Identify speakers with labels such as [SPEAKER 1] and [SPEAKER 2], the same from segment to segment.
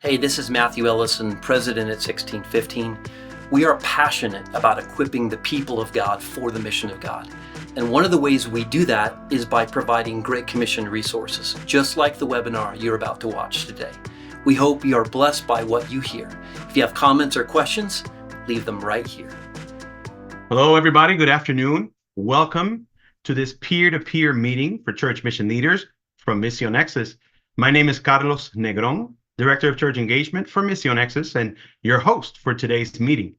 [SPEAKER 1] Hey, this is Matthew Ellison, president at 1615. We are passionate about equipping the people of God for the mission of God. And one of the ways we do that is by providing Great Commission resources, just like the webinar you're about to watch today. We hope you are blessed by what you hear. If you have comments or questions, leave them right here.
[SPEAKER 2] Hello, everybody. Good afternoon. Welcome to this peer-to-peer meeting for church mission leaders from Missio Nexus. My name is Carlos Negrón, Director of Church Engagement for Missio Nexus, and your host for today's meeting.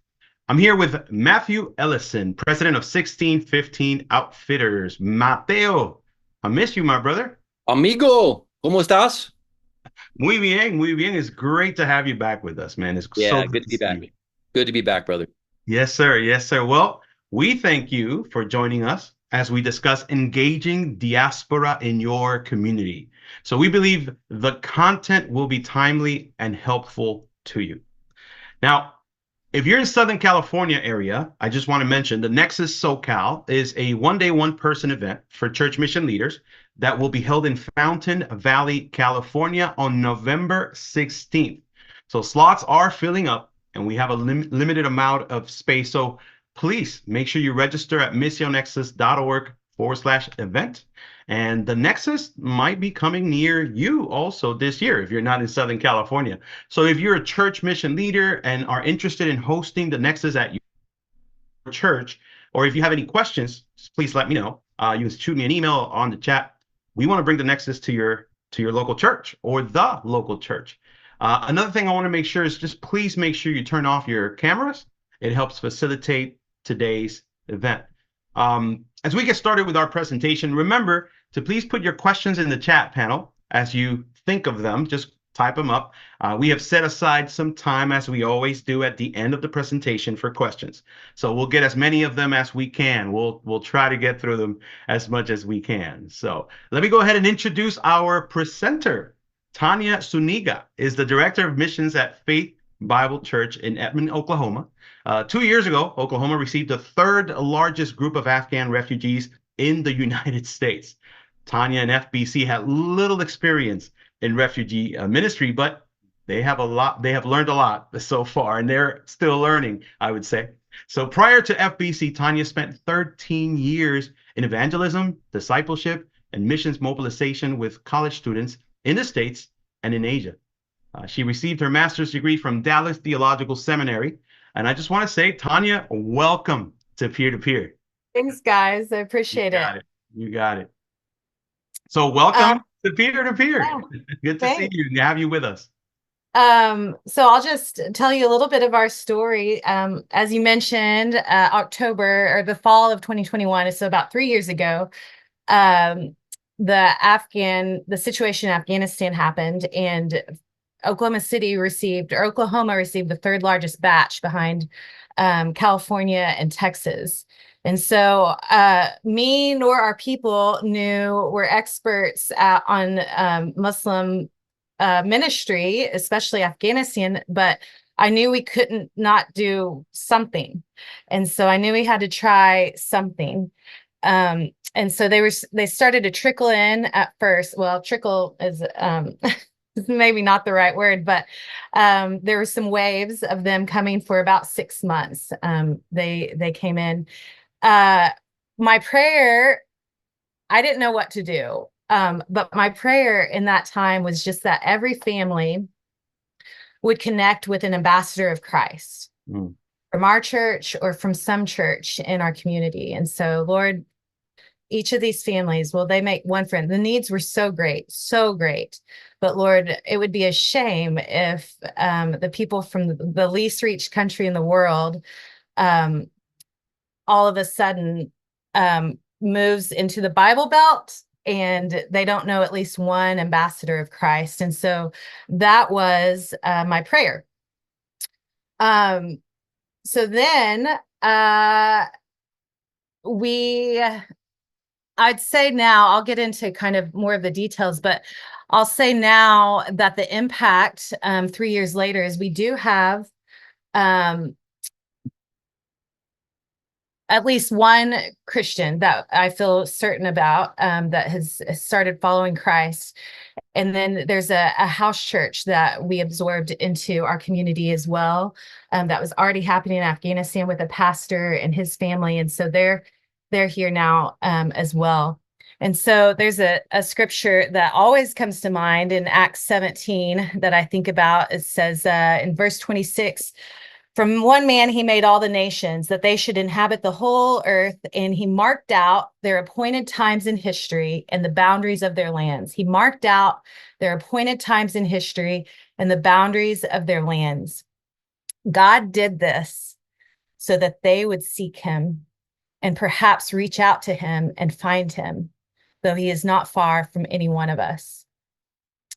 [SPEAKER 2] I'm here with Matthew Ellison, President of 1615 Outfitters. Mateo, I miss you, my brother.
[SPEAKER 3] Amigo, ¿cómo estás?
[SPEAKER 2] Muy bien, muy bien. It's great to have you back with us, man. It's so
[SPEAKER 3] Good to be back. Good to be back, brother.
[SPEAKER 2] Yes, sir. Yes, sir. Well, we thank you for joining us as we discuss engaging diaspora in your community. So we believe the content will be timely and helpful to you. Now, if you're in Southern California area, I just want to mention the Nexus SoCal is a one-day, one-person event for church mission leaders that will be held in Fountain Valley, California on November 16th. So slots are filling up and we have a limited amount of space. So please make sure you register at missionexus.org/event. And the Nexus might be coming near you also this year if you're not in Southern California. So if you're a church mission leader and are interested in hosting the Nexus at your church, or if you have any questions, please let me know. You can shoot me an email on the chat. We want to bring the Nexus to your local church or the local church. Another thing I want to make sure is just please make sure you turn off your cameras. It helps facilitate today's event. As we get started with our presentation, remember to please put your questions in the chat panel as you think of them. Just type them up. We have set aside some time, as we always do at the end of the presentation, for questions. So we'll get as many of them as we can. We'll try to get through them as much as we can. So let me go ahead and introduce our presenter. Tonya Zunigha is the Director of Missions at Faith Bible Church in Edmond, Oklahoma. 2 years ago, Oklahoma received the third largest group of Afghan refugees in the United States. Tonya and FBC had little experience in refugee ministry, but they have learned a lot so far, and they're still learning, I would say. So prior to FBC, Tonya spent 13 years in evangelism, discipleship, and missions mobilization with college students in the States and in Asia. She received her master's degree from Dallas Theological Seminary. And I just want to say, Tonya, welcome to Peer to Peer.
[SPEAKER 4] Thanks, guys. I appreciate it.
[SPEAKER 2] You got it. So welcome to Peer to Peer. Good to see you and have you with us.
[SPEAKER 4] So I'll just tell you a little bit of our story. As you mentioned, October or the fall of 2021, so about 3 years ago, the situation in Afghanistan happened, and Oklahoma received the third largest batch behind California and Texas. And so me nor our people were experts on Muslim ministry, especially Afghanistan, but I knew we couldn't not do something. And so I knew we had to try something. And so they started to trickle in at first. Well, trickle is maybe not the right word, but there were some waves of them coming for about 6 months. They came in. My prayer, I didn't know what to do, but my prayer in that time was just that every family would connect with an ambassador of Christ from our church or from some church in our community. And so, Lord, each of these families, they make one friend. The needs were so great. But Lord, it would be a shame if the people from the least reached country in the world all of a sudden moves into the Bible Belt and they don't know at least one ambassador of Christ. And so that was my prayer. So then I'd say now, I'll get into kind of more of the details, but I'll say now that the impact 3 years later is we do have at least one Christian that I feel certain about that has started following Christ. And then there's a house church that we absorbed into our community as well, that was already happening in Afghanistan with a pastor and his family. And so they're here now as well. And so there's a scripture that always comes to mind in Acts 17 that I think about. It says in verse 26, from one man he made all the nations, that they should inhabit the whole earth, and he marked out their appointed times in history and the boundaries of their lands. He marked out their appointed times in history and the boundaries of their lands. God did this so that they would seek him and perhaps reach out to him and find him, though he is not far from any one of us.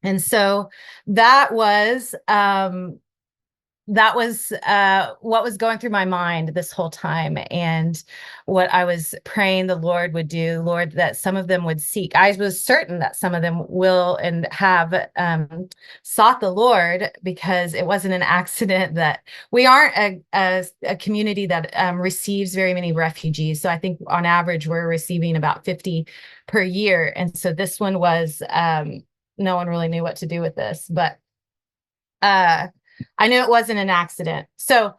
[SPEAKER 4] And so that was what was going through my mind this whole time, and what I was praying the Lord would do, Lord, that some of them would seek. I was certain that some of them will and have sought the Lord, because it wasn't an accident that we aren't a community that receives very many refugees. So I think on average, we're receiving about 50 per year. And so this one was, no one really knew what to do with this, but I knew it wasn't an accident. So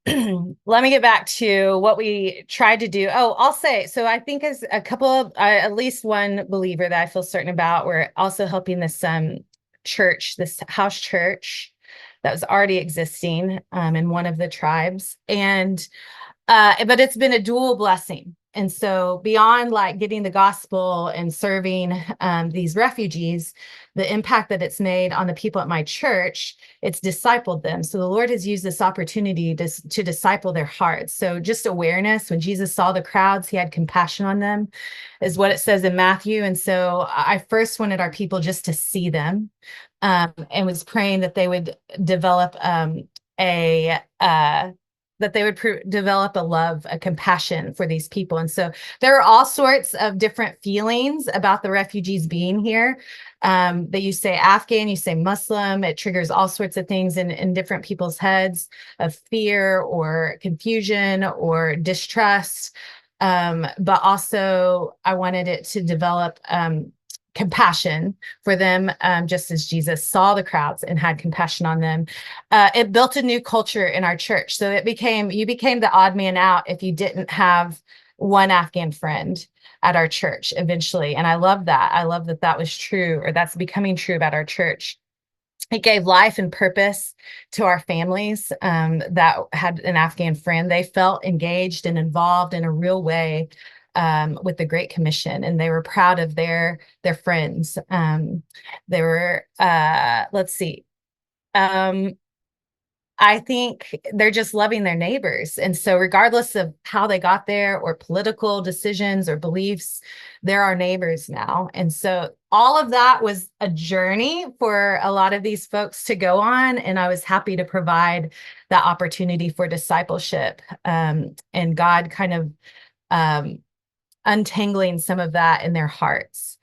[SPEAKER 4] let me get back to what we tried to do. Oh, I'll say, so I think as a couple of, at least one believer that I feel certain about, we're also helping this church, this house church that was already existing in one of the tribes. And, but it's been a dual blessing. And so beyond like getting the gospel and serving these refugees, the impact that it's made on the people at my church, it's discipled them. So the Lord has used this opportunity to disciple their hearts. So just awareness, when Jesus saw the crowds, he had compassion on them, is what it says in Matthew. And so I first wanted our people just to see them, and was praying that they would develop develop a love, a compassion for these people. And so there are all sorts of different feelings about the refugees being here. That you say Afghan, you say Muslim, it triggers all sorts of things in different people's heads, of fear or confusion or distrust. But also I wanted it to develop compassion for them, just as Jesus saw the crowds and had compassion on them. It built a new culture in our church. So you became the odd man out if you didn't have one Afghan friend at our church eventually. And I love that. I love that that was true, or that's becoming true about our church. It gave life and purpose to our families that had an Afghan friend. They felt engaged and involved in a real way with the Great Commission, and they were proud of their friends. They were, let's see, I think they're just loving their neighbors. And so regardless of how they got there or political decisions or beliefs, they're our neighbors now. And so all of that was a journey for a lot of these folks to go on. And I was happy to provide that opportunity for discipleship, and God kind of untangling some of that in their hearts.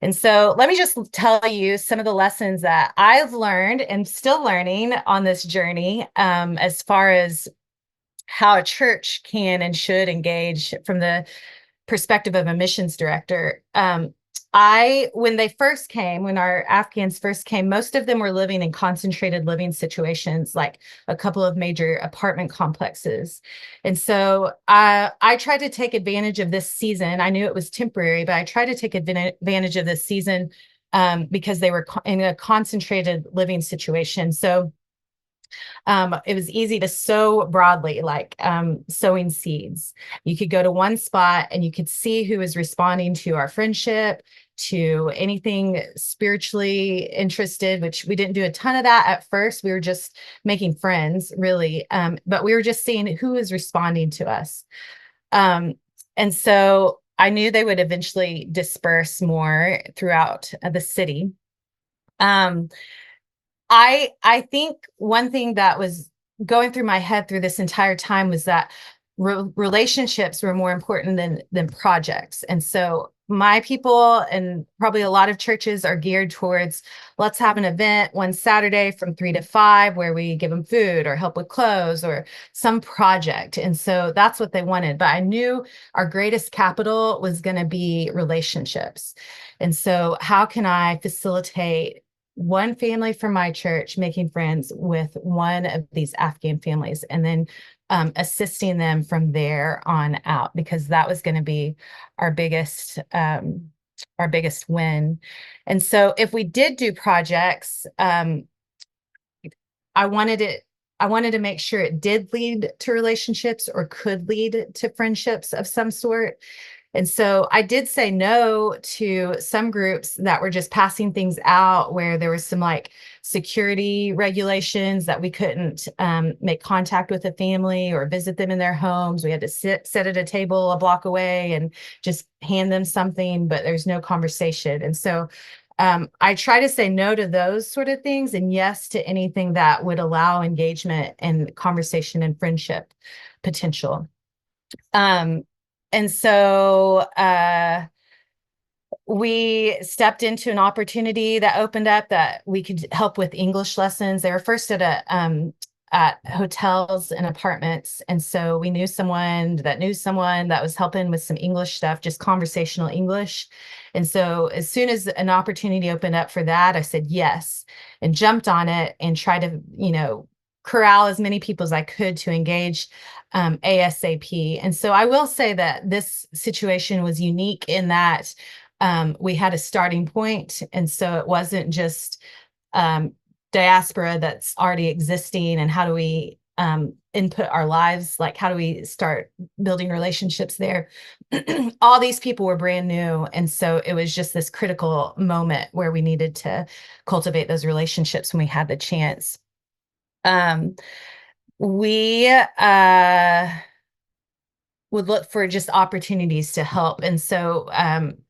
[SPEAKER 4] And so let me just tell you some of the lessons that I've learned and still learning on this journey, as far as how a church can and should engage from the perspective of a missions director. When our Afghans first came, most of them were living in concentrated living situations, like a couple of major apartment complexes. And so I tried to take advantage of this season. I knew it was temporary, but I tried to take advantage of this season because they were in a concentrated living situation. So it was easy to sow broadly, like sowing seeds. You could go to one spot and you could see who was responding to our friendship, to anything spiritually interested, which we didn't do a ton of that at first. We were just making friends, really. But we were just seeing who was responding to us. And so I knew they would eventually disperse more throughout the city. I think one thing that was going through my head through this entire time was that relationships were more important than projects. And so my people and probably a lot of churches are geared towards, let's have an event one Saturday from 3 to 5 where we give them food or help with clothes or some project. And so that's what they wanted. But I knew our greatest capital was going to be relationships. And so how can I facilitate one family from my church making friends with one of these Afghan families, and then assisting them from there on out, because that was going to be our biggest win. And so if we did do projects, I wanted to make sure it did lead to relationships or could lead to friendships of some sort. And so I did say no to some groups that were just passing things out where there was some like security regulations that we couldn't make contact with a family or visit them in their homes. We had to sit at a table a block away and just hand them something, but there's no conversation. And so I try to say no to those sort of things and yes to anything that would allow engagement and conversation and friendship potential. And so we stepped into an opportunity that opened up that we could help with English lessons. They were first at hotels and apartments. And so we knew someone that was helping with some English stuff, just conversational English. And so as soon as an opportunity opened up for that, I said yes and jumped on it and tried to, corral as many people as I could to engage ASAP. And so I will say that this situation was unique in that we had a starting point. And so it wasn't just Diaspora that's already existing and how do we input our lives, like how do we start building relationships there. All these people were brand new. And so it was just this critical moment where we needed to cultivate those relationships when we had the chance. We would look for just opportunities to help. And so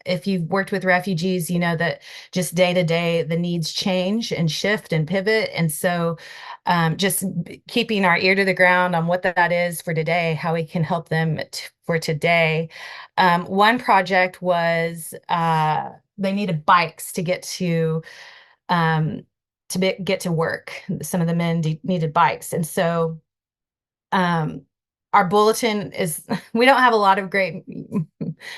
[SPEAKER 4] if you've worked with refugees, you know that just day to day, the needs change and shift and pivot. And so just keeping our ear to the ground on what that is for today, how we can help them for today. One project was they needed bikes to get to get to work. Some of the men needed bikes. And so our bulletin is, we don't have a lot of great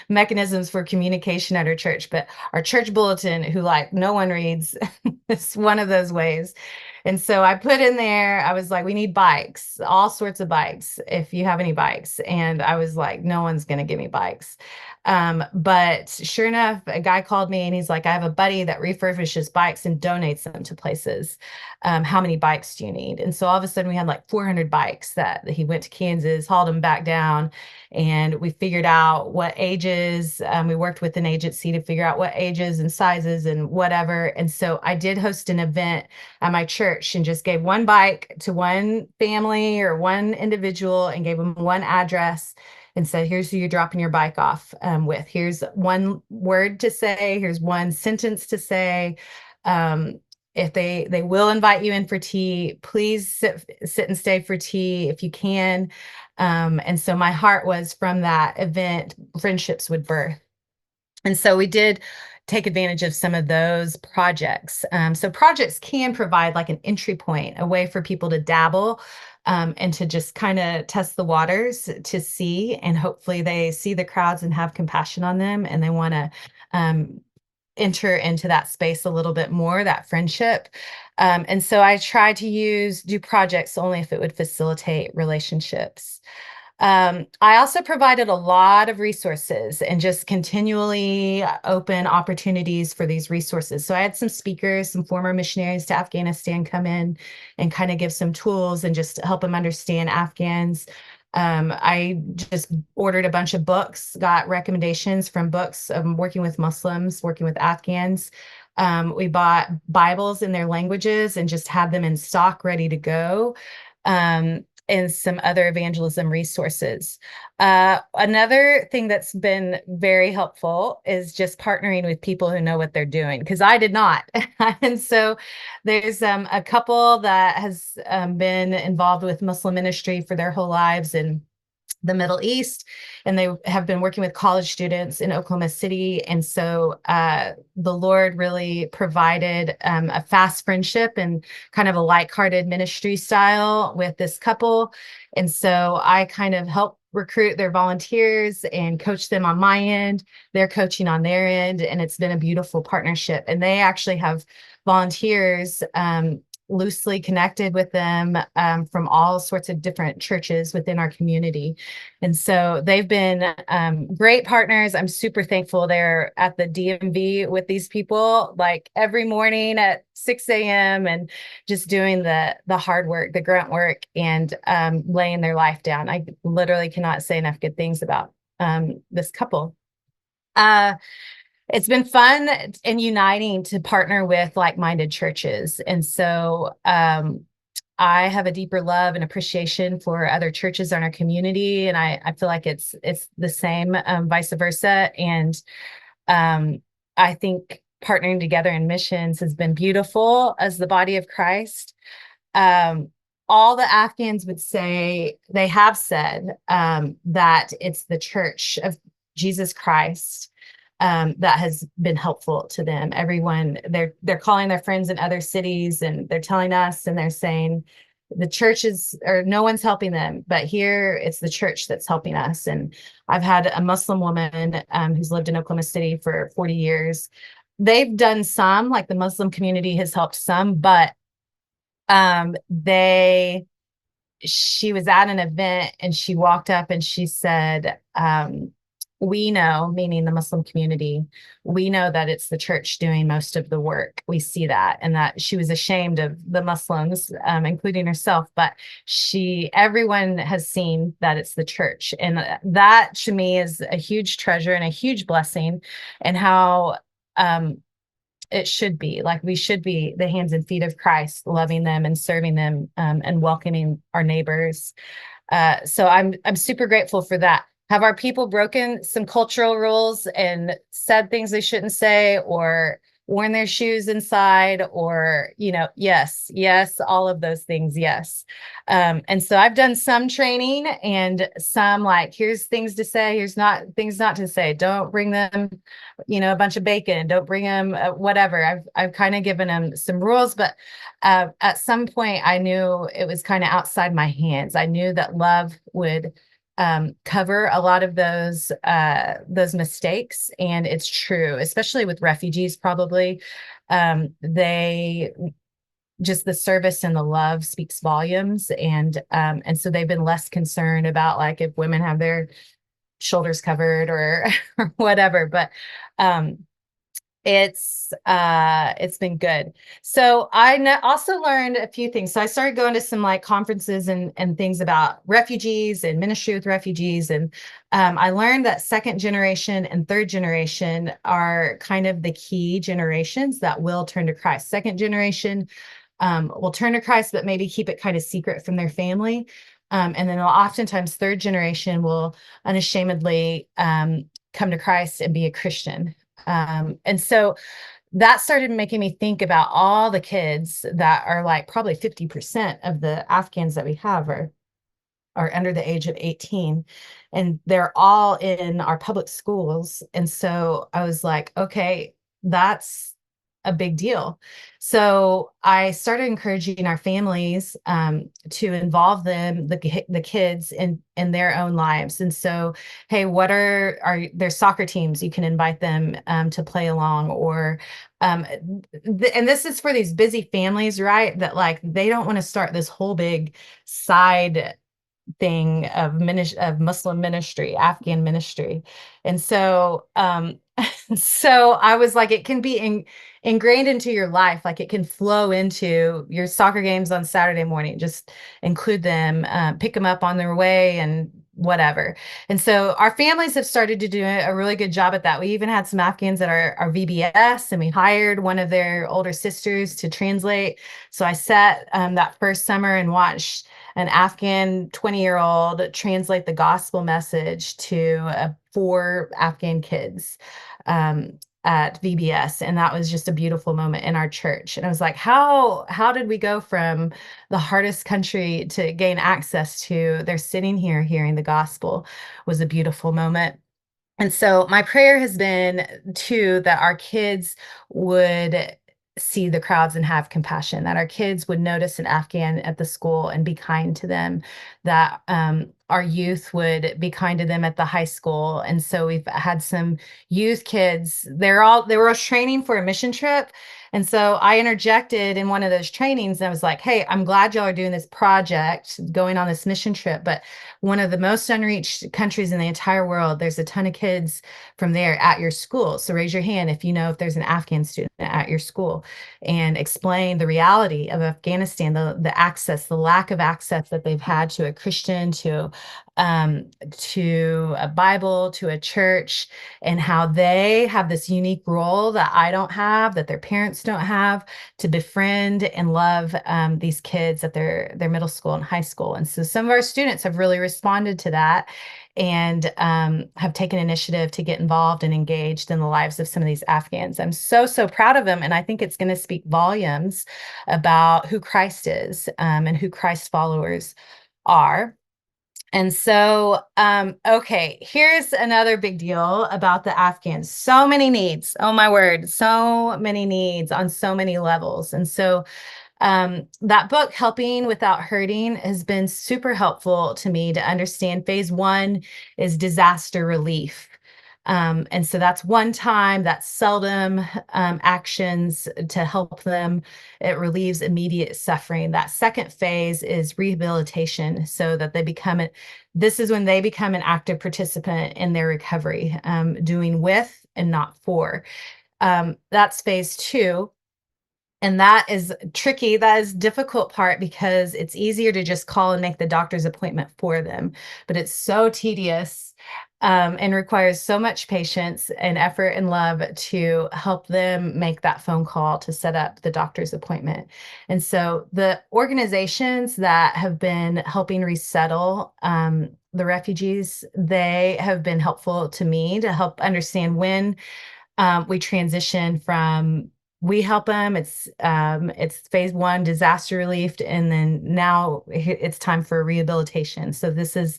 [SPEAKER 4] mechanisms for communication at our church, but our church bulletin, who like no one reads, is one of those ways. And so I put in there, I was like, we need bikes, all sorts of bikes, if you have any bikes. And I was like, no one's going to give me bikes. But sure enough, a guy called me and he's like, I have a buddy that refurbishes bikes and donates them to places. How many bikes do you need? And so all of a sudden we had like 400 bikes that he went to Kansas, hauled them back down, and we figured out what ages. We worked with an agency to figure out what ages and sizes and whatever. And so I did host an event at my church and just gave one bike to one family or one individual and gave them one address and said, here's who you're dropping your bike off with. Here's one word to say. Here's one sentence to say. If they will invite you in for tea, please sit and stay for tea if you can. And so my heart was, from that event, friendships would birth. And so we did take advantage of some of those projects. So projects can provide like an entry point, a way for people to dabble and to just kind of test the waters to see, and hopefully they see the crowds and have compassion on them and they want to enter into that space a little bit more, that friendship. And so I try to do projects only if it would facilitate relationships. I also provided a lot of resources and just continually open opportunities for these resources. So I had some speakers, some former missionaries to Afghanistan come in and kind of give some tools and just help them understand Afghans. I just ordered a bunch of books, got recommendations from books working with Muslims, working with Afghans. We bought Bibles in their languages and just had them in stock ready to go. And some other evangelism resources. Another thing that's been very helpful is just partnering with people who know what they're doing, because I did not. And so there's a couple that has been involved with Muslim ministry for their whole lives, and the Middle East, and they have been working with college students in Oklahoma City. And so the Lord really provided a fast friendship and kind of a like-hearted ministry style with this couple. And so I kind of help recruit their volunteers and coach them on my end. They're coaching on their end, and it's been a beautiful partnership. And they actually have volunteers loosely connected with them from all sorts of different churches within our community. And so they've been great partners. I'm super thankful they're at the DMV with these people like every morning at 6 a.m. and just doing the hard work, the grunt work, and laying their life down. I literally cannot say enough good things about this couple. It's been fun and uniting to partner with like-minded churches. And so I have a deeper love and appreciation for other churches in our community. And I feel like it's the same, vice versa. And I think partnering together in missions has been beautiful as the body of Christ. All the Afghans would say, they have said that it's the church of Jesus Christ that has been helpful to them. Everyone, they're calling their friends in other cities, and they're telling us, and they're saying the churches, or no one's helping them, but here it's the church that's helping us. And I've had a Muslim woman who's lived in Oklahoma City for 40 years. They've done some, like the Muslim community has helped some, but she was at an event and she walked up and she said, we know, meaning the Muslim community, we know that it's the church doing most of the work. We see that, and that she was ashamed of the Muslims, including herself, but everyone has seen that it's the church. And that to me is a huge treasure and a huge blessing, and how it should be. Like, we should be the hands and feet of Christ, loving them and serving them, and welcoming our neighbors. So I'm super grateful for that. Have our people broken some cultural rules and said things they shouldn't say, or worn their shoes inside, or, yes, all of those things. Yes. And so I've done some training and some, like, here's things to say, here's things not to say. Don't bring them, a bunch of bacon. Don't bring them whatever. I've kind of given them some rules, but at some point I knew it was kind of outside my hands. I knew that love would cover a lot of those mistakes. And it's true, especially with refugees, probably. The service and the love speaks volumes. And so they've been less concerned about, like, if women have their shoulders covered or whatever. But it's been good. So I also learned a few things. So I started going to some, like, conferences and things about refugees and ministry with refugees. And I learned that second generation and third generation are kind of the key generations that will turn to Christ. Second generation will turn to Christ, but maybe keep it kind of secret from their family. And then oftentimes third generation will unashamedly come to Christ and be a Christian. And so that started making me think about all the kids that are, like, probably 50% of the Afghans that we have are under the age of 18, and they're all in our public schools. And so I was like, okay, that's a big deal. So I started encouraging our families to involve the kids in their own lives. And so, hey, what are their soccer teams? You can invite them to play along, or and this is for these busy families, right? That, like, they don't want to start this whole big side thing of Muslim ministry, Afghan ministry. And so so I was like, it can be ingrained into your life. Like, it can flow into your soccer games on Saturday morning. Just include them, pick them up on their way, and whatever. And so our families have started to do a really good job at that. We even had some Afghans at our VBS, and we hired one of their older sisters to translate. So I sat that first summer and watched an Afghan 20-year-old translate the gospel message to 4 Afghan kids. at VBS, and that was just a beautiful moment in our church. And I was like, how did we go from the hardest country to gain access to? They're sitting here hearing the gospel. Was a beautiful moment. And so my prayer has been too that our kids would see the crowds and have compassion, that our kids would notice an Afghan at the school and be kind to them, that our youth would be kind to them at the high school. And so we've had some youth kids, they were training for a mission trip. And so I interjected in one of those trainings and I was like, hey, I'm glad y'all are doing this project, going on this mission trip, but one of the most unreached countries in the entire world, there's a ton of kids from there at your school. So raise your hand if you know if there's an Afghan student at your school, and explain the reality of Afghanistan, the access, the lack of access that they've had to a Christian, to a Bible, to a church, and how they have this unique role that I don't have, that their parents don't have, to befriend and love these kids at their middle school and high school. And so some of our students have really responded to that and have taken initiative to get involved and engaged in the lives of some of these Afghans. I'm so proud of them. And I think it's going to speak volumes about who Christ is and who Christ followers are. And so, okay, here's another big deal about the Afghans. So many needs. Oh my word, so many needs on so many levels. And so that book, Helping Without Hurting, has been super helpful to me to understand. Phase 1 is disaster relief. And so that's one time, that's seldom actions to help them. It relieves immediate suffering. That second phase is rehabilitation, so that this is when they become an active participant in their recovery, doing with and not for. That's phase 2. And that is tricky. That is difficult part because it's easier to just call and make the doctor's appointment for them, but it's so tedious and requires so much patience and effort and love to help them make that phone call to set up the doctor's appointment. And so the organizations that have been helping resettle the refugees, they have been helpful to me to help understand when we transition from we help them. It's phase 1, disaster relief, and then now it's time for rehabilitation. So this is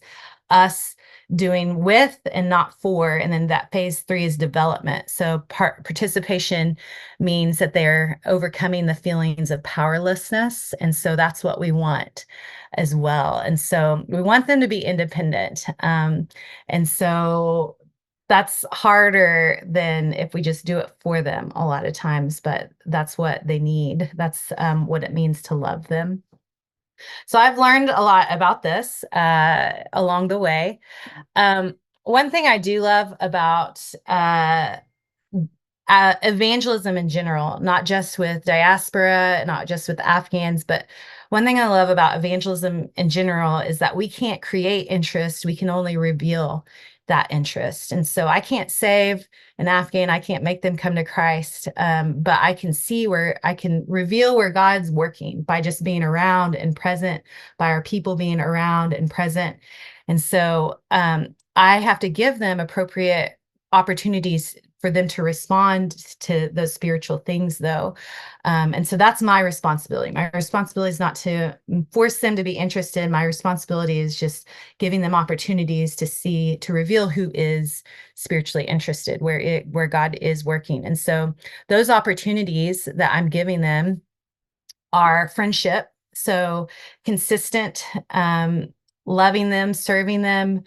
[SPEAKER 4] us doing with and not for, and then that phase 3 is development. So participation means that they're overcoming the feelings of powerlessness, and so that's what we want as well. And so we want them to be independent, and so that's harder than if we just do it for them a lot of times, but that's what they need. That's what it means to love them. So I've learned a lot about this along the way. One thing I do love about evangelism in general, not just with diaspora, not just with Afghans, but one thing I love about evangelism in general is that we can't create interest. We can only reveal that interest. And so I can't save an Afghan. I can't make them come to Christ. But I can see where I can reveal where God's working by just being around and present, by our people being around and present. And so I have to give them appropriate opportunities for them to respond to those spiritual things, though. And so that's my responsibility. My responsibility is not to force them to be interested. My responsibility is just giving them opportunities to reveal who is spiritually interested, where God is working. And so those opportunities that I'm giving them are friendship. So consistent, loving them, serving them,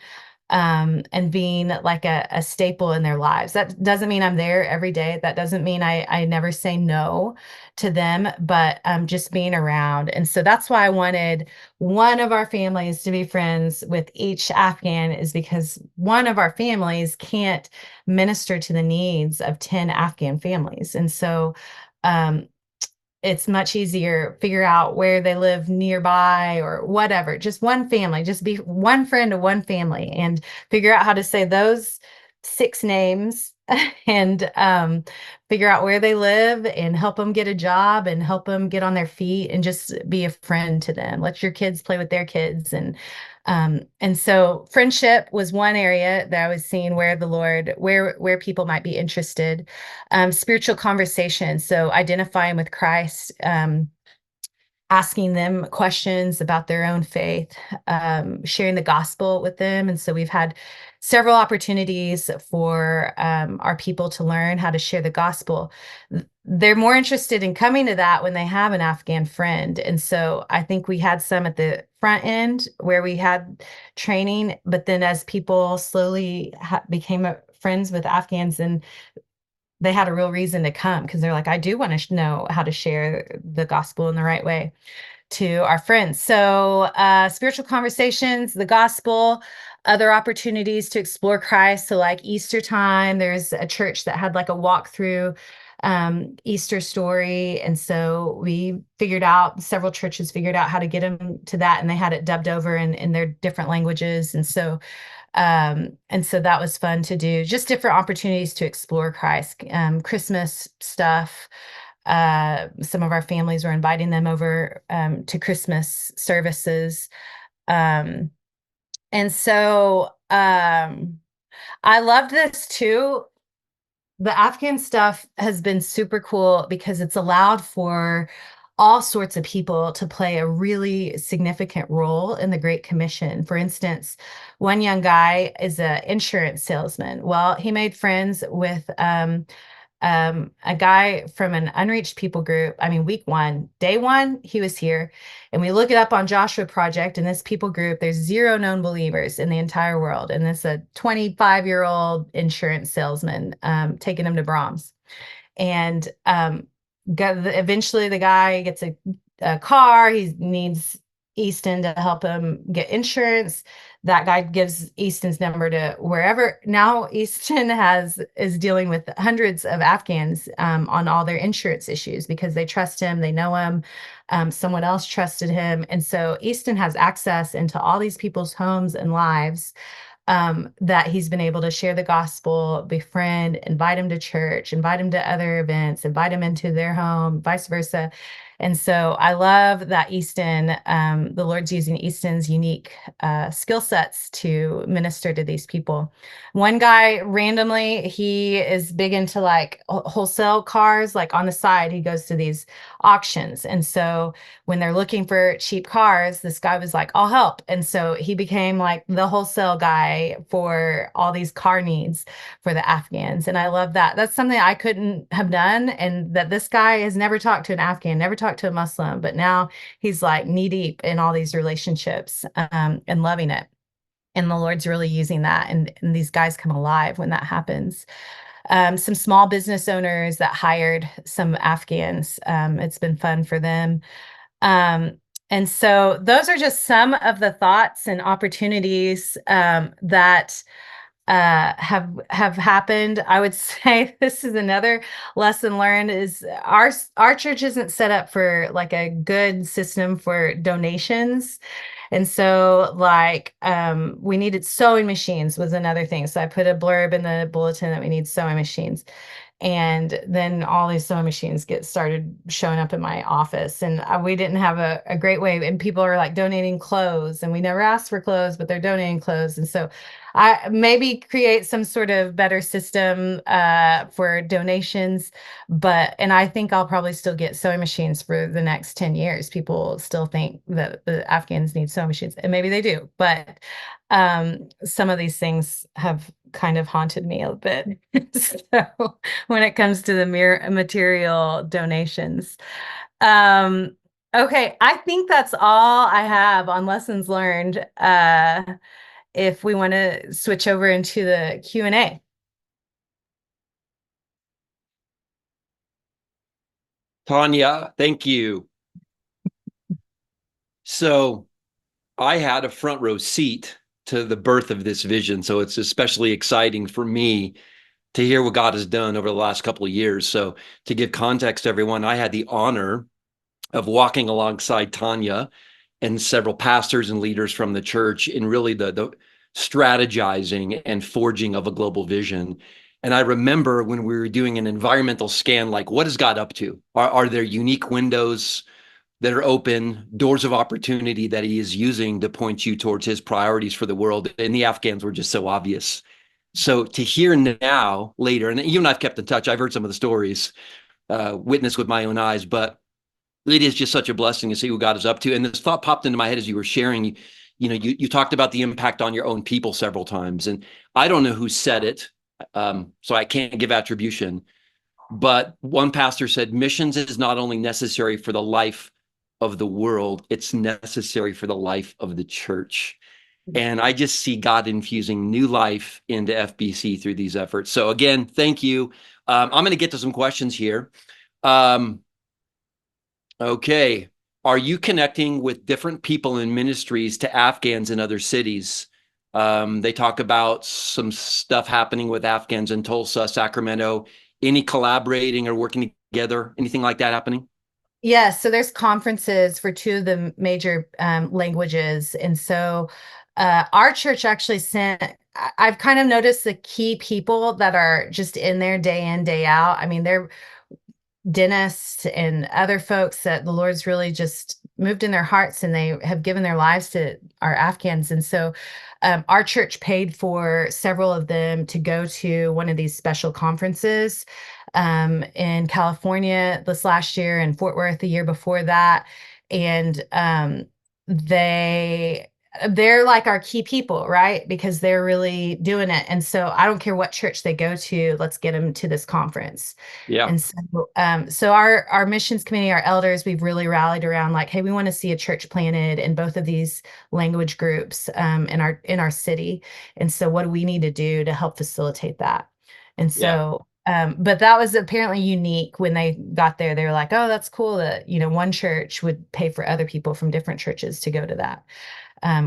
[SPEAKER 4] and being like a staple in their lives. That doesn't mean I'm there every day. That doesn't mean I never say no to them, but just being around. And so that's why I wanted one of our families to be friends with each Afghan, is because one of our families can't minister to the needs of 10 Afghan families. And so it's much easier figure out where they live nearby or whatever. Just one family, just be one friend of one family, and figure out how to say those 6 names and figure out where they live and help them get a job and help them get on their feet and just be a friend to them. Let your kids play with their kids. And so friendship was one area that I was seeing where the Lord, where people might be interested. Spiritual conversation, so identifying with Christ, asking them questions about their own faith, sharing the gospel with them. And so we've had several opportunities for our people to learn how to share the gospel. They're more interested in coming to that when they have an Afghan friend. And so I think we had some at the front end where we had training, but then as people slowly became friends with Afghans, and they had a real reason to come because they're like, I do want to know how to share the gospel in the right way to our friends. So spiritual conversations, the gospel, other opportunities to explore Christ. So like Easter time, there's a church that had like a walkthrough Easter story. And so several churches figured out how to get them to that, and they had it dubbed over in their different languages. And so that was fun to do, just different opportunities to explore Christ. Christmas stuff. Some of our families were inviting them over to Christmas services. And so I loved this too. The Afghan stuff has been super cool because it's allowed for all sorts of people to play a really significant role in the Great Commission. For instance, one young guy is an insurance salesman. Well, he made friends with a guy from an unreached people group. I mean, week one, day one, he was here. And we look it up on Joshua Project. In this people group, there's 0 known believers in the entire world. And it's a 25-year-old insurance salesman taking him to Brahms. And eventually the guy gets a car. He needs Easton to help him get insurance. That guy gives Easton's number to wherever. Now Easton is dealing with hundreds of Afghans on all their insurance issues because they trust him, they know him. Someone else trusted him. And so Easton has access into all these people's homes and lives that he's been able to share the gospel, befriend, invite him to church, invite him to other events, invite him into their home, vice versa. And so I love that Easton, the Lord's using Easton's unique skill sets to minister to these people. One guy randomly, he is big into like wholesale cars, like on the side, he goes to these auctions. And so when they're looking for cheap cars, this guy was like, I'll help. And so he became like the wholesale guy for all these car needs for the Afghans. And I love that. That's something I couldn't have done. And that this guy has never talked to an Afghan, never talked to a Muslim, but now he's like knee deep in all these relationships and loving it. And the Lord's really using that. And these guys come alive when that happens. Some small business owners that hired some Afghans. It's been fun for them. And so those are just some of the thoughts and opportunities that have happened. I would say this is another lesson learned is our church isn't set up for like a good system for donations. And so like we needed sewing machines was another thing. So I put a blurb in the bulletin that we need sewing machines. And then all these sewing machines started showing up in my office, and we didn't have a great way. And people are like donating clothes, and we never asked for clothes, but they're donating clothes. And so I maybe create some sort of better system for donations. And I think I'll probably still get sewing machines for the next 10 years. People still think that the Afghans need sewing machines, and maybe they do. But some of these things have kind of haunted me a bit. So when it comes to the material donations. Okay, I think that's all I have on lessons learned. If we want to switch over into the Q&A.
[SPEAKER 3] Tonya, thank you. So I had a front row seat to the birth of this vision. So it's especially exciting for me to hear what God has done over the last couple of years. So to give context to everyone, I had the honor of walking alongside Tonya and several pastors and leaders from the church in really the strategizing and forging of a global vision. And I remember when we were doing an environmental scan, like, what is God up to? Are there unique windows that are open, doors of opportunity that he is using to point you towards his priorities for the world? And the Afghans were just so obvious. So to hear now, later, and even I've kept in touch, I've heard some of the stories, witnessed with my own eyes, but it is just such a blessing to see what God is up to. And this thought popped into my head as you were sharing. You talked about the impact on your own people several times, and I don't know who said it, so I can't give attribution. But one pastor said, missions is not only necessary for the life of the world, it's necessary for the life of the church. And I just see God infusing new life into FBC through these efforts. So again, thank you. I'm going to get to some questions here. Okay. Are you connecting with different people in ministries to Afghans in other cities? They talk about some stuff happening with Afghans in Tulsa, Sacramento. Any collaborating or working together? Anything like that happening?
[SPEAKER 4] Yes, so there's conferences for two of the major languages. And so our church actually I've kind of noticed the key people that are just in there day in, day out. I mean, they're dentists and other folks that the Lord's really just moved in their hearts, and they have given their lives to our Afghans. And so our church paid for several of them to go to one of these special conferences in California this last year, and Fort Worth the year before that. And they're like our key people, right? Because they're really doing it. And so I don't care what church they go to, let's get them to this conference.
[SPEAKER 3] Yeah.
[SPEAKER 4] And so our missions committee, our elders, we've really rallied around like, hey, we want to see a church planted in both of these language groups in our city. And so what do we need to do to help facilitate that? And so but that was apparently unique when they got there. They were like, oh, that's cool that, one church would pay for other people from different churches to go to that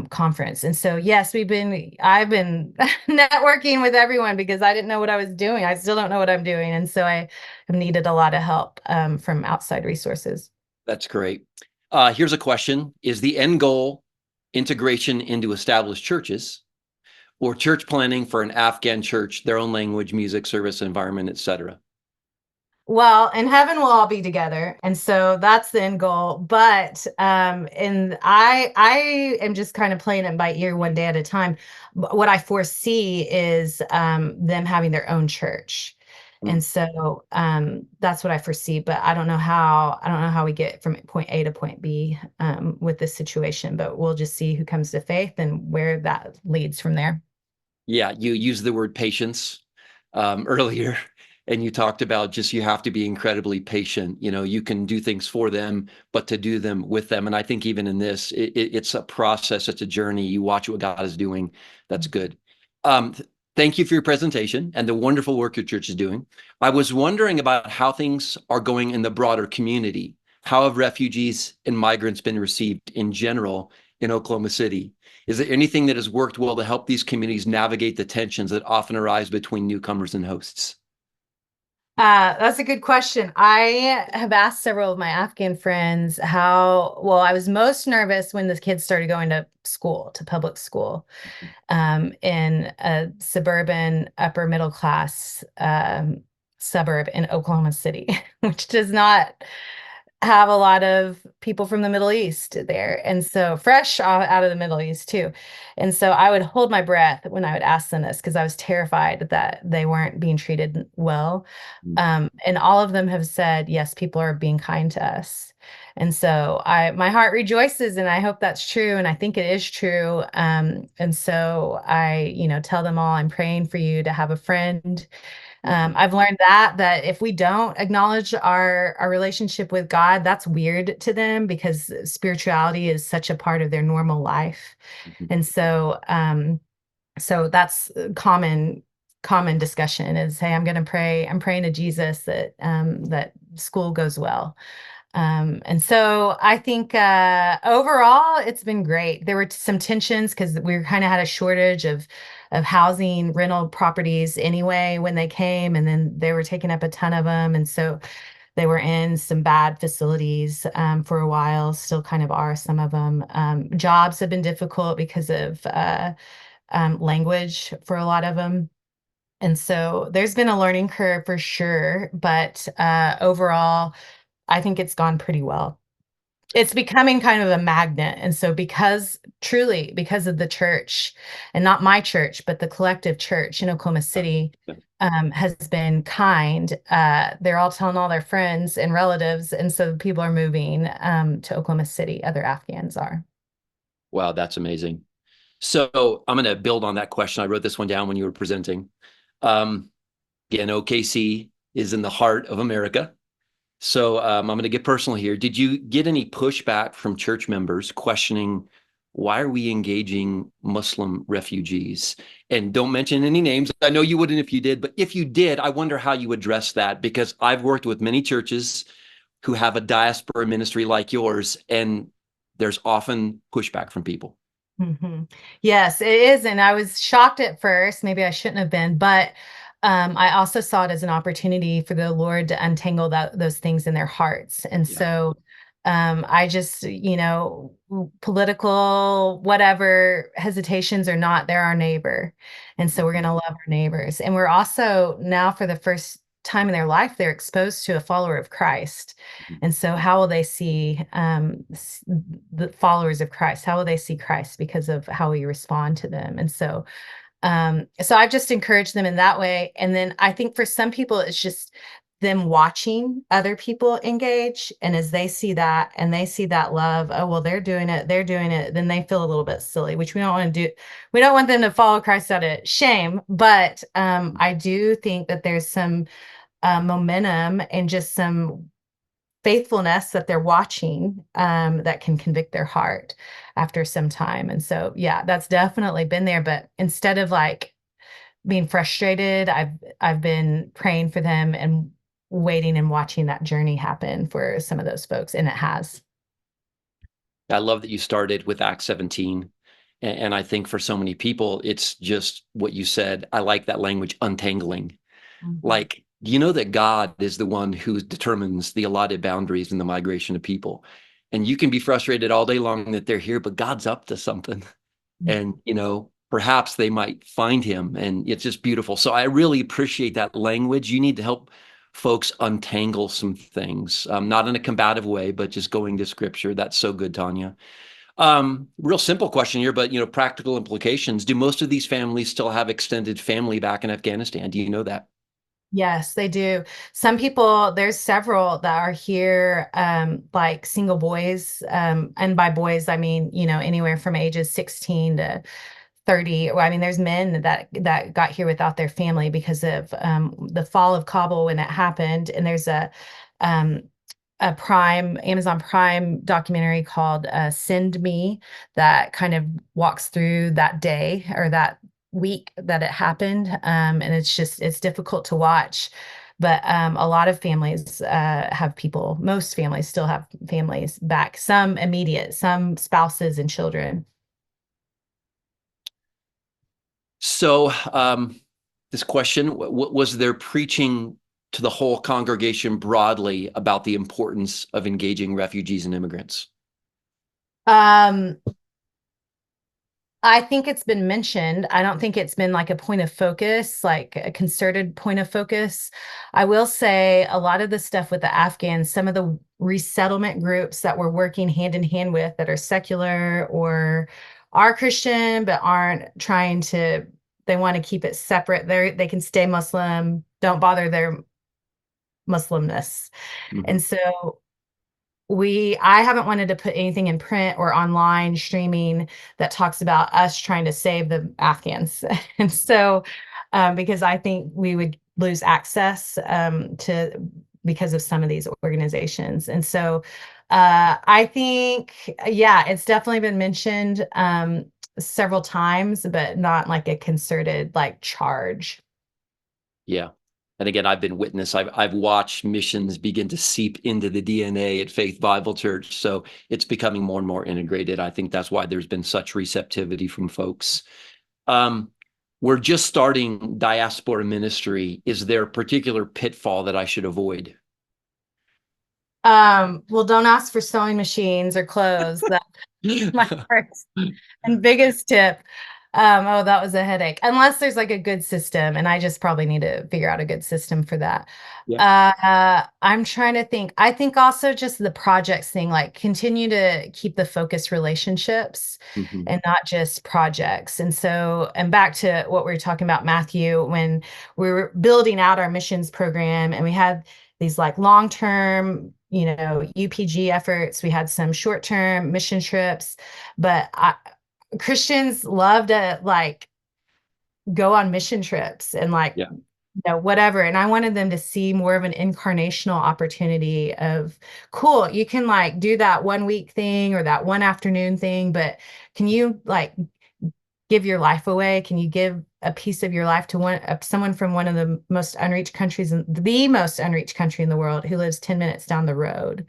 [SPEAKER 4] conference. And so, yes, I've been networking with everyone because I didn't know what I was doing. I still don't know what I'm doing. And so I have needed a lot of help from outside resources.
[SPEAKER 3] That's great. Here's a question. Is the end goal integration into established churches, or church planning for an Afghan church, their own language, music, service, environment, etc.?
[SPEAKER 4] Well, in heaven we'll all be together, and so that's the end goal. But and I am just kind of playing it by ear, one day at a time. What I foresee is them having their own church, and so that's what I foresee. But I don't know how we get from point A to point B with this situation. But we'll just see who comes to faith and where that leads from there.
[SPEAKER 3] Yeah, you used the word patience earlier. And you talked about just, you have to be incredibly patient. You can do things for them, but to do them with them. And I think even in this, it's a process. It's a journey. You watch what God is doing. That's good. Thank you for your presentation and the wonderful work your church is doing. I was wondering about how things are going in the broader community. How have refugees and migrants been received in general in Oklahoma City? Is there anything that has worked well to help these communities navigate the tensions that often arise between newcomers and hosts?
[SPEAKER 4] That's a good question. I have asked several of my Afghan friends I was most nervous when the kids started going to public school, in a suburban upper middle class suburb in Oklahoma City, which does not have a lot of people from the Middle East there. And so fresh out of the Middle East too. And so I would hold my breath when I would ask them this because I was terrified that they weren't being treated well. And all of them have said, yes, people are being kind to us. And so my heart rejoices, and I hope that's true. And I think it is true. And so I, tell them all, I'm praying for you to have a friend. I've learned that if we don't acknowledge our relationship with God, that's weird to them because spirituality is such a part of their normal life. And so so that's common discussion is, hey, I'm praying to Jesus that that school goes well. And so I think overall it's been great. There were some tensions because we kind of had a shortage of housing rental properties anyway when they came, and then they were taking up a ton of them. And so they were in some bad facilities for a while, still kind of are some of them. Jobs have been difficult because of language for a lot of them. And so there's been a learning curve for sure, but overall, I think it's gone pretty well. It's becoming kind of a magnet. And so truly because of the church, and not my church, but the collective church in Oklahoma City, has been kind. They're all telling all their friends and relatives. And so people are moving to Oklahoma City, other Afghans are.
[SPEAKER 3] Wow, that's amazing. So I'm going to build on that question. I wrote this one down when you were presenting. Again, OKC is in the heart of America. So I'm going to get personal here. Did you get any pushback from church members questioning, why are we engaging Muslim refugees? And don't mention any names. I know you wouldn't if you did, but if you did, I wonder how you address that, because I've worked with many churches who have a diaspora ministry like yours, and there's often pushback from people.
[SPEAKER 4] Mm-hmm. Yes, it is. And I was shocked at first. Maybe I shouldn't have been, but I also saw it as an opportunity for the Lord to untangle those things in their hearts. And so I just, political, whatever hesitations or not, they're our neighbor. And so we're going to love our neighbors. And we're also now, for the first time in their life, they're exposed to a follower of Christ. And so how will they see the followers of Christ? How will they see Christ because of how we respond to them? And so I've just encouraged them in that way. And then I think for some people, it's just them watching other people engage. And as they see that and they see that love, oh, well, they're doing it, then they feel a little bit silly, which we don't want to do. We don't want them to follow Christ out of shame. But I do think that there's some momentum and just some faithfulness that they're watching that can convict their heart after some time. And so, yeah, that's definitely been there. But instead of like being frustrated, I've been praying for them and waiting and watching that journey happen for some of those folks. And it has.
[SPEAKER 3] I love that you started with Acts 17. And I think for so many people, it's just what you said. I like that language, untangling.
[SPEAKER 4] Mm-hmm.
[SPEAKER 3] Like, you know that God is the one who determines the allotted boundaries in the migration of people. And you can be frustrated all day long that they're here, but God's up to something. And, perhaps they might find him, and it's just beautiful. So I really appreciate that language. You need to help folks untangle some things, not in a combative way, but just going to scripture. That's so good, Tonya. Real simple question here, but, practical implications. Do most of these families still have extended family back in Afghanistan? Do you know that?
[SPEAKER 4] Yes, they do. Some people, there's several that are here, like single boys. And by boys, I mean, anywhere from ages 16 to 30. Well, I mean, there's men that got here without their family because of the fall of Kabul when it happened. And there's a Amazon Prime documentary called Send Me that kind of walks through that day or that week that it happened. And it's difficult to watch. But a lot of families most families still have families back, some immediate, some spouses and children.
[SPEAKER 3] So this question, was there preaching to the whole congregation broadly about the importance of engaging refugees and immigrants?
[SPEAKER 4] I think it's been mentioned. I don't think it's been like a point of focus, like a concerted point of focus. I will say a lot of the stuff with the Afghans, some of the resettlement groups that we're working hand in hand with that are secular or are Christian, but they want to keep it separate. They can stay Muslim, don't bother their Muslimness.
[SPEAKER 3] Mm-hmm.
[SPEAKER 4] And so I haven't wanted to put anything in print or online streaming that talks about us trying to save the Afghans. And so, because I think we would lose access because of some of these organizations. And so I think, it's definitely been mentioned several times, but not like a concerted like charge.
[SPEAKER 3] Yeah. And again, I've been witness. I've watched missions begin to seep into the DNA at Faith Bible Church. So it's becoming more and more integrated. I think that's why there's been such receptivity from folks. We're just starting diaspora ministry. Is there a particular pitfall that I should avoid?
[SPEAKER 4] Well, don't ask for sewing machines or clothes. That's my first and biggest tip. Oh, that was a headache. Unless there's like a good system, and I just probably need to figure out a good system for that. I'm trying to think. I think also just the projects thing, like continue to keep the focused relationships and not just projects. And so, and back to what we were talking about, Matthew, when we were building out our missions program and we had these like long-term, UPG efforts, we had some short-term mission trips, but Christians love to like go on mission trips and like whatever. And I wanted them to see more of an incarnational opportunity of, cool, you can like do that 1 week thing or that one afternoon thing, but can you like give your life away? Can you give a piece of your life to someone from one of the most unreached countries, the most unreached country in the world, who lives 10 minutes down the road?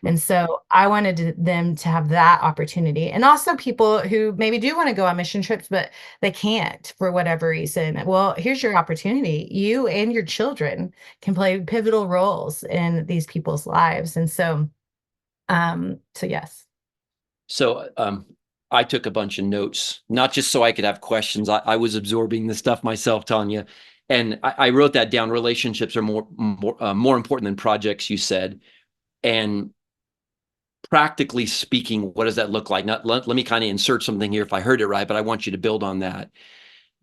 [SPEAKER 4] And so I wanted them to have that opportunity. And also people who maybe do want to go on mission trips, but they can't for whatever reason. Well, here's your opportunity. You and your children can play pivotal roles in these people's lives. And so, yes.
[SPEAKER 3] So, I took a bunch of notes, not just so I could have questions. I was absorbing the stuff myself, Tonya, and I wrote that down. Relationships are more important than projects, you said. And practically speaking, what does that look like? Now, let me kind of insert something here if I heard it right, but I want you to build on that.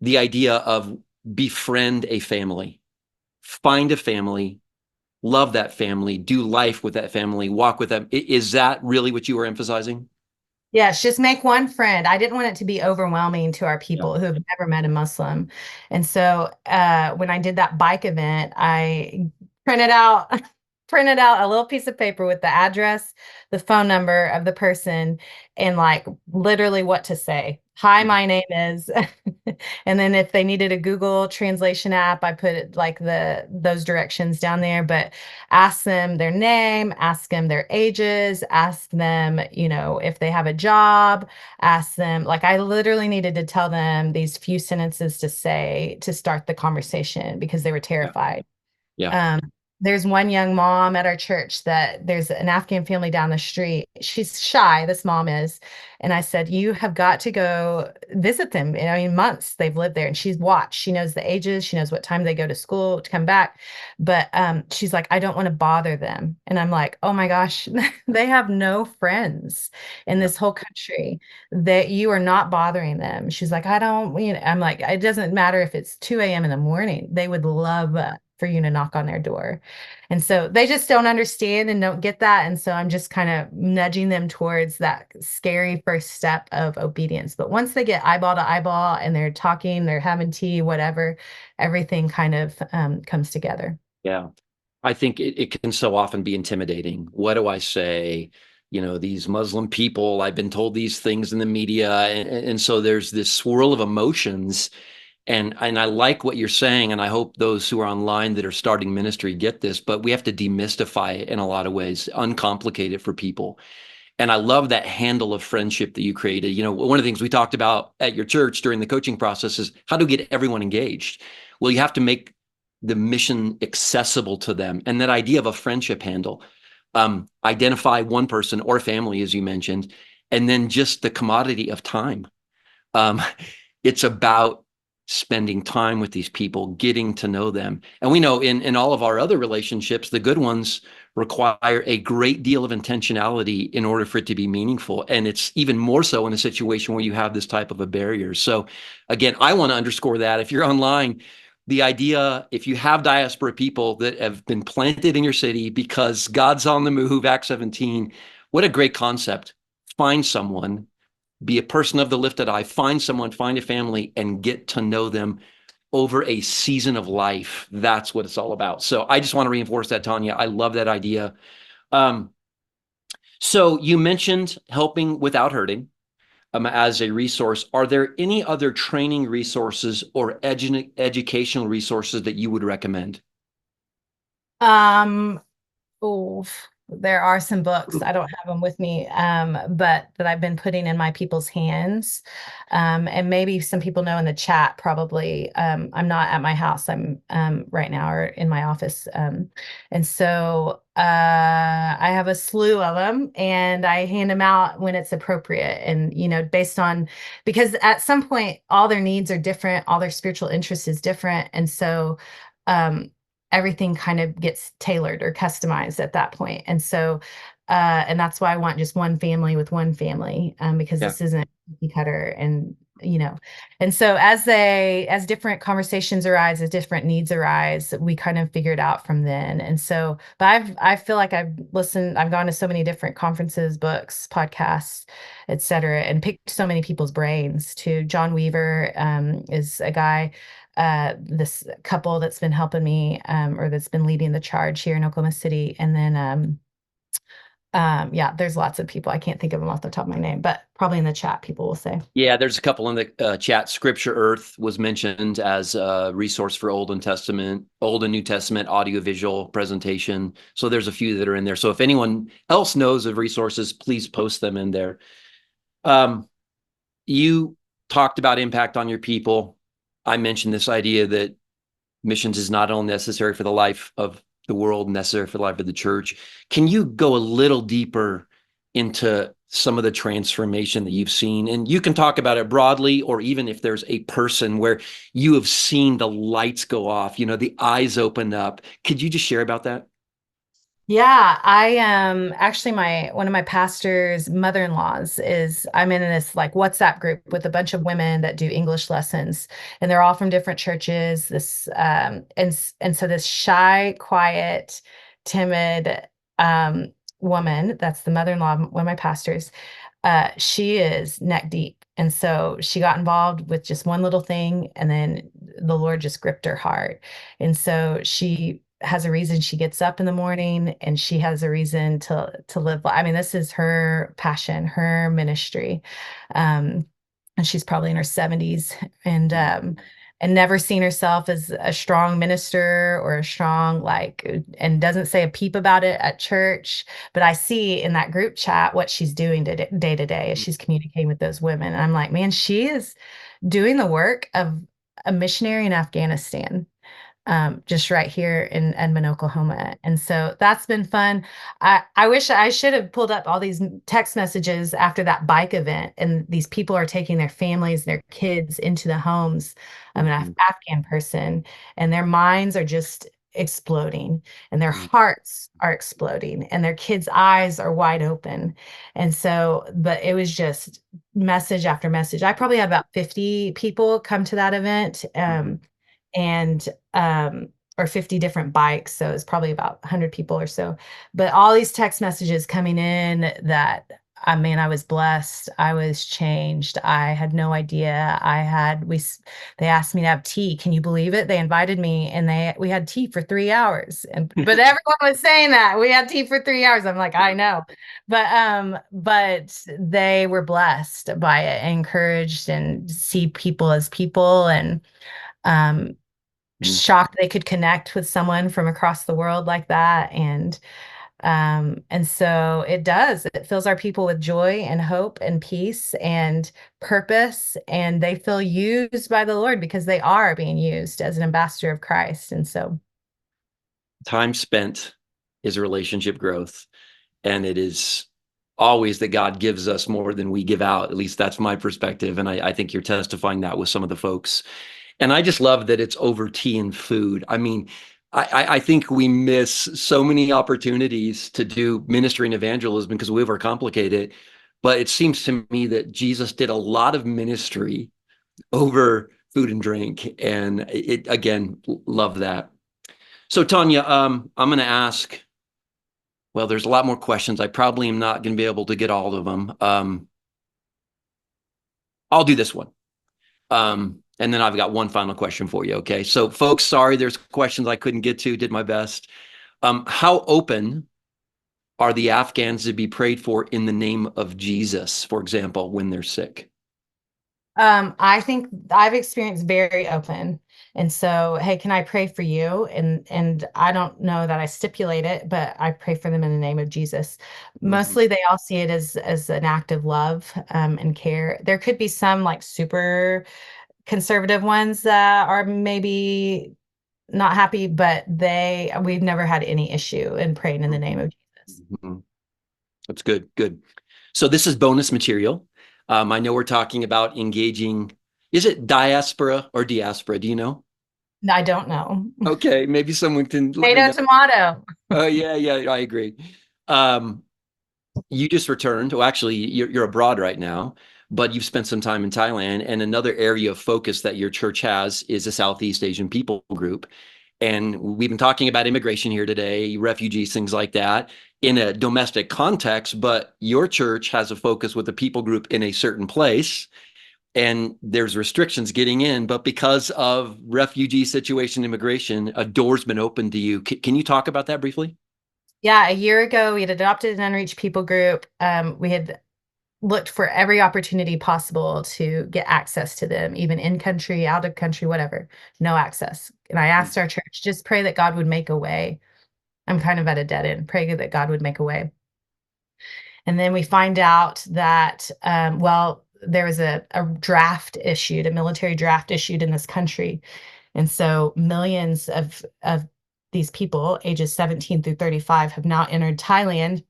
[SPEAKER 3] The idea of befriend a family, find a family, love that family, do life with that family, walk with them. Is that really what you were emphasizing?
[SPEAKER 4] Yes, just make one friend. I didn't want it to be overwhelming to our people who have never met a Muslim. And so when I did that bike event, I printed out a little piece of paper with the address, the phone number of the person, and like literally what to say. Hi, my name is. And then if they needed a Google translation app, I put like those directions down there, but ask them their name, ask them their ages, ask them, if they have a job, ask them, like I literally needed to tell them these few sentences to say to start the conversation because they were terrified. There's one young mom at our church that there's an Afghan family down the street. She's shy, this mom is. And I said, you have got to go visit them. Months they've lived there, and she's watched. She knows the ages. She knows what time they go to school to come back. But she's like, I don't want to bother them. And I'm like, oh my gosh, they have no friends in this whole country, that you are not bothering them. She's like, I don't, I'm like, it doesn't matter if it's 2 a.m. in the morning. They would love for you to knock on their door. And so they just don't understand and don't get that. And so I'm just kind of nudging them towards that scary first step of obedience. But once they get eyeball to eyeball and they're talking, they're having tea, whatever, everything kind of comes together.
[SPEAKER 3] Yeah. I think it can so often be intimidating. What do I say? These Muslim people, I've been told these things in the media. And so there's this swirl of emotions. And I like what you're saying, and I hope those who are online that are starting ministry get this, but we have to demystify it in a lot of ways, uncomplicate it for people. And I love that handle of friendship that you created. One of the things we talked about at your church during the coaching process is how to get everyone engaged. Well, you have to make the mission accessible to them. And that idea of a friendship handle, identify one person or family, as you mentioned, and then just the commodity of time. It's about spending time with these people, getting to know them. And we know in all of our other relationships, the good ones require a great deal of intentionality in order for it to be meaningful. And it's even more so in a situation where you have this type of a barrier. So again, I want to underscore that if you're online, the idea, if you have diaspora people that have been planted in your city because God's on the move, Acts 17, what a great concept. Find someone, be a person of the lifted eye, find someone, find a family, and get to know them over a season of life. That's what it's all about. So I just want to reinforce that, Tonya. I love that idea. So you mentioned helping without hurting as a resource. Are there any other training resources or educational resources that you would recommend?
[SPEAKER 4] There are some books. I don't have them with me, but that I've been putting in my people's hands. And maybe some people know in the chat, probably. I'm not at my house. I'm right now or in my office. And so I have a slew of them, and I hand them out when it's appropriate. And, based on, because at some point, all their needs are different, all their spiritual interest is different. And so, everything kind of gets tailored or customized at that point. And so, and that's why I want just one family with one family, because
[SPEAKER 3] Yeah.
[SPEAKER 4] this isn't cookie cutter. And so as different conversations arise, as different needs arise, we kind of figure it out from then. And so, but I feel like I've gone to so many different conferences, books, podcasts, et cetera, and picked so many people's brains too. John Weaver is a guy, this couple that's been helping me, or that's been leading the charge here in Oklahoma City. And then, yeah, there's lots of people. I can't think of them off the top of my name, but probably in the chat, people will say.
[SPEAKER 3] Yeah, there's a couple in the chat. Scripture Earth was mentioned as a resource for Old and New Testament audiovisual presentation. So there's a few that are in there. So if anyone else knows of resources, please post them in there. You talked about impact on your people. I mentioned this idea that missions is not only necessary for the life of the world, necessary for the life of the church. Can you go a little deeper into some of the transformation that you've seen? And you can talk about it broadly, or even if there's a person where you have seen the lights go off, the eyes open up. Could you just share about that?
[SPEAKER 4] Yeah, I actually one of my pastor's mother-in-laws I'm in this like WhatsApp group with a bunch of women that do English lessons, and they're all from different churches. And so this shy, quiet, timid woman, that's the mother-in-law of one of my pastors, she is neck deep. And so she got involved with just one little thing, and then the Lord just gripped her heart. And so she has a reason she gets up in the morning, and she has a reason to live. I mean, this is her passion, her ministry. And she's probably in her 70s, and never seen herself as a strong minister or a strong, and doesn't say a peep about it at church. But I see in that group chat what she's doing day to day as she's communicating with those women. And I'm like, man, she is doing the work of a missionary in Afghanistan, just right here in Edmond, Oklahoma. And so that's been fun. I wish I should have pulled up all these text messages after that bike event. And these people are taking their families, their kids into the homes of an Afghan person, and their minds are just exploding, and their hearts are exploding, and their kids' eyes are wide open. And so, but it was just message after message. I probably had about 50 people come to that event. And or 50 different bikes, so it's probably about 100 people or so. But all these text messages coming in that, I mean, I was blessed, I was changed, I had no idea. They asked me to have tea. Can you believe it? They invited me, and we had tea for 3 hours. But everyone was saying that we had tea for 3 hours. I'm like, I know. But they were blessed by it, encouraged, and see people as people, and shocked they could connect with someone from across the world like that. And so it fills our people with joy and hope and peace and purpose, and they feel used by the Lord because they are being used as an ambassador of Christ. And so
[SPEAKER 3] time spent is relationship growth, and it is always that God gives us more than we give out. At least that's my perspective. And I think you're testifying that with some of the folks. And I just love that it's over tea and food. I mean, I think we miss so many opportunities to do ministry and evangelism because we overcomplicate it. But it seems to me that Jesus did a lot of ministry over food and drink. And again, love that. So Tonya, I'm going to ask, well, there's a lot more questions. I probably am not going to be able to get all of them. I'll do this one. And then I've got one final question for you. Okay. So folks, sorry, there's questions I couldn't get to, did my best. How open are the Afghans to be prayed for in the name of Jesus, for example, when they're sick?
[SPEAKER 4] I think I've experienced very open. And so, hey, can I pray for you? And I don't know that I stipulate it, but I pray for them in the name of Jesus. Mostly they all see it as an act of love, and care. There could be some like super conservative ones that are maybe not happy, but we've never had any issue in praying in the name of Jesus.
[SPEAKER 3] Mhm. That's good. Good. So this is bonus material. I know we're talking about engaging. Is it diaspora or diaspora? Do you know?
[SPEAKER 4] I don't know.
[SPEAKER 3] Okay, maybe someone can let me
[SPEAKER 4] Tomato,
[SPEAKER 3] know.
[SPEAKER 4] tomato.
[SPEAKER 3] Oh, yeah, I agree. Um, you just returned. Well, actually, you're abroad right now, but you've spent some time in Thailand. And another area of focus that your church has is the Southeast Asian people group. And we've been talking about immigration here today, refugees, things like that, in a domestic context. But your church has a focus with the people group in a certain place, and there's restrictions getting in. But because of refugee situation, immigration, a door's been opened to you. Can you talk about that briefly?
[SPEAKER 4] Yeah, a year ago, we had adopted an unreached people group. We had looked for every opportunity possible to get access to them, even in country, out of country, whatever, no access. And I asked our church, just pray that God would make a way. I'm kind of at a dead end. Pray that God would make a way. And then we find out that, there was a draft issued, a military draft issued in this country. And so millions of these people, ages 17 through 35, have now entered Thailand,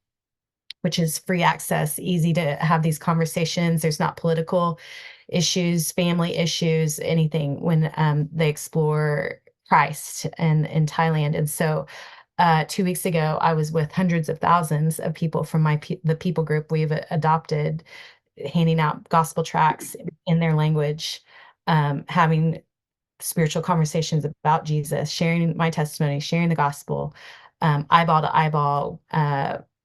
[SPEAKER 4] which is free access, easy to have these conversations. There's not political issues, family issues, anything when they explore Christ in Thailand. And so 2 weeks ago, I was with hundreds of thousands of people from the people group we've adopted, handing out gospel tracts in their language, having spiritual conversations about Jesus, sharing my testimony, sharing the gospel, eyeball to eyeball.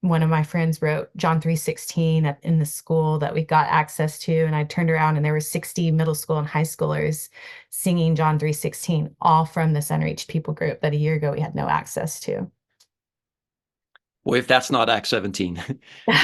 [SPEAKER 4] One of my friends wrote John 3:16 in the school that we got access to, and I turned around and there were 60 middle school and high schoolers singing John 3:16, all from this unreached people group that a year ago we had no access to.
[SPEAKER 3] Well, if that's not Act 17,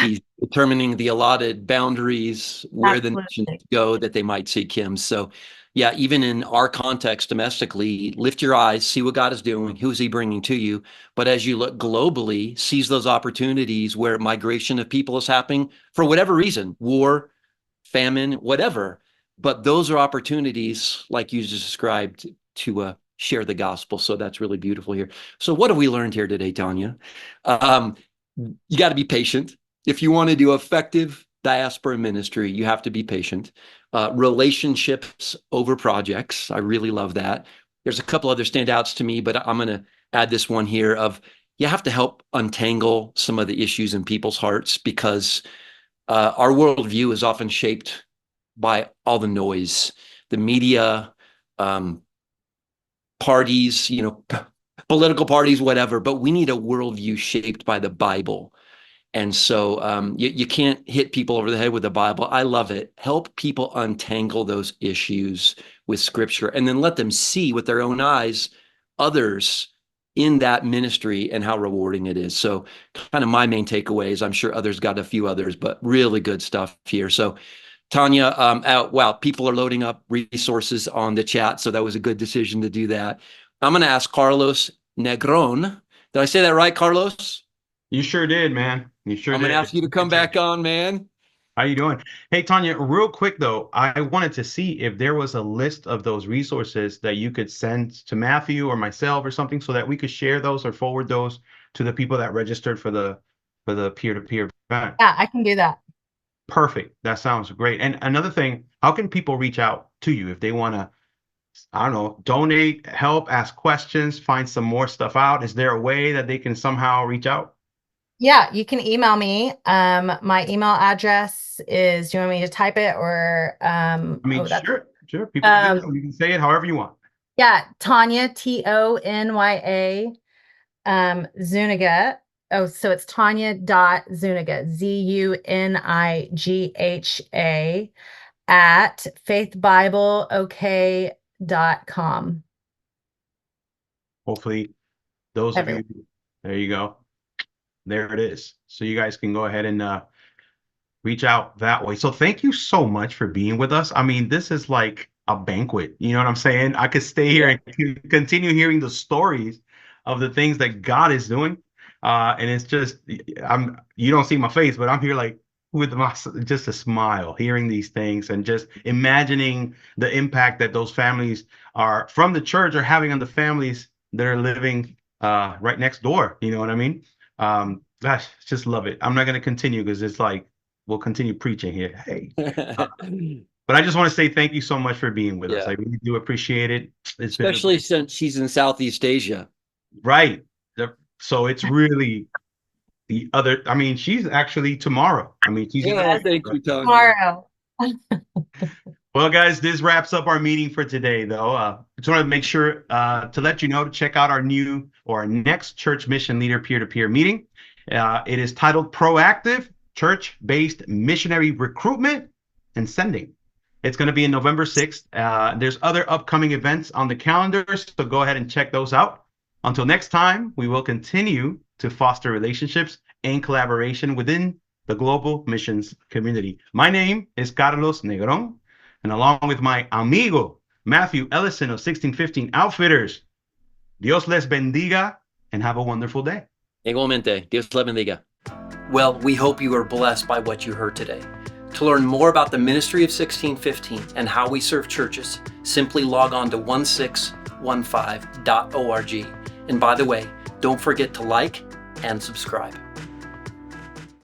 [SPEAKER 3] he's determining the allotted boundaries where the nations
[SPEAKER 4] Absolutely.
[SPEAKER 3] go that they might seek him. So, yeah, even in our context domestically, lift your eyes, see what God is doing, who's he bringing to you. But as you look globally, seize those opportunities where migration of people is happening for whatever reason, war, famine, whatever. But those are opportunities, like you just described, to share the gospel. So that's really beautiful here. So what have we learned here today, Tonya? You got to be patient. If you want to do effective diaspora ministry, you have to be patient. Relationships over projects. I really love that. There's a couple other standouts to me, but I'm going to add this one here of you have to help untangle some of the issues in people's hearts, because our worldview is often shaped by all the noise, the media, parties, political parties, whatever. But we need a worldview shaped by the Bible. And so you can't hit people over the head with the Bible. I love it. Help people untangle those issues with Scripture, and then let them see with their own eyes others in that ministry and how rewarding it is. So kind of my main takeaways. I'm sure others got a few others, but really good stuff here. So Tonya, wow, people are loading up resources on the chat, so that was a good decision to do that. I'm going to ask Carlos Negrón. Did I say that right, Carlos?
[SPEAKER 2] You sure did, man. You sure
[SPEAKER 3] I'm
[SPEAKER 2] did.
[SPEAKER 3] going to ask you to come back on, man.
[SPEAKER 2] How you doing? Hey, Tonya, real quick though, I wanted to see if there was a list of those resources that you could send to Matthew or myself or something, so that we could share those or forward those to the people that registered for the peer-to-peer event.
[SPEAKER 4] Yeah, I can do that.
[SPEAKER 2] Perfect. That sounds great. And another thing, how can people reach out to you if they want to, I don't know, donate, help, ask questions, find some more stuff out? Is there a way that they can somehow reach out?
[SPEAKER 4] Yeah, you can email me. My email address is, do you want me to type it or
[SPEAKER 2] I mean,
[SPEAKER 4] that's
[SPEAKER 2] sure. People can do that. You can say it however you want.
[SPEAKER 4] yeah, Tonya, Tonya, Zunigha. Oh, so it's Tonya.Zunigha, Zunigha at faithbibleok.com.
[SPEAKER 2] Hopefully, those of you, there you go. There it is. So you guys can go ahead and reach out that way. So thank you so much for being with us. I mean, this is like a banquet. You know what I'm saying? I could stay here and continue hearing the stories of the things that God is doing. And it's just, you don't see my face, but I'm here like with just a smile, hearing these things and just imagining the impact that those families are from the church are having on the families that are living right next door. You know what I mean? Gosh, just love it. I'm not going to continue because it's like we'll continue preaching here. Hey, but I just want to say thank you so much for being with us. I really do appreciate it.
[SPEAKER 3] Especially since she's in Southeast Asia.
[SPEAKER 2] Right. So it's really the other. I mean, she's actually tomorrow. I mean, she's
[SPEAKER 3] thank you, Tonya.
[SPEAKER 4] Tomorrow.
[SPEAKER 2] Well, guys, this wraps up our meeting for today, though. I just wanted to make sure to let you know to check out our next church mission leader peer-to-peer meeting. It is titled Proactive Church-Based Missionary Recruitment and Sending. It's going to be in November 6th. There's other upcoming events on the calendar, so go ahead and check those out. Until next time, we will continue to foster relationships and collaboration within the global missions community. My name is Carlos Negrón, and along with my amigo, Matthew Ellison of 1615 Outfitters, Dios les bendiga and have a wonderful day.
[SPEAKER 3] Igualmente. Dios les bendiga.
[SPEAKER 1] Well, we hope you are blessed by what you heard today. To learn more about the ministry of 1615 and how we serve churches, simply log on to 1615.org. And by the way, don't forget to like and subscribe.